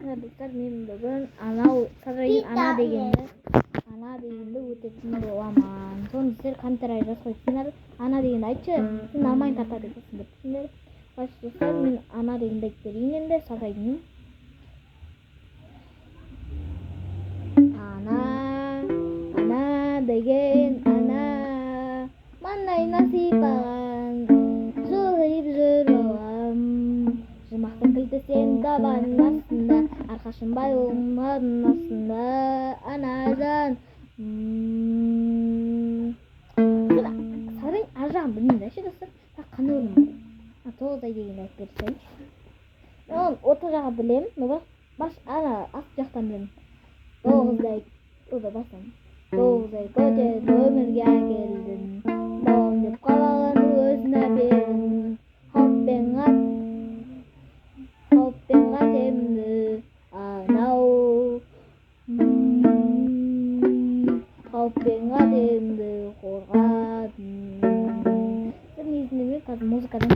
достар, мен бүгін анау сарайын ана дегенді өтетін боламын. Соны сіздер комментарий жазып қойсыңдар. Ана дегенді айтшы, сен алмайын тартады екенсің деп түсіндер. Қайсы достар, мен ана дегенді айтып берейін енді сарайдың. Ана деген ана, маңдай насипаған, жолайып жүр балам. Жұмақтың кілті сен табанның астында, арқашың бай олмардың астында, анажан. Сарайдың ар жағын білмейді ше достар. Қандай орын бар? Тоғыздай дегенді айтып берсем. Мен орта жағы білем, но баш ана асты жақтан білем. Тоғыздай көтеріп өмірге әкелдің, балам деп қалаған өзіне бердің. Қауіппен қатемді анау, қауіппен қатемді қорғадың. Сіз не іздемей қазір музыкадан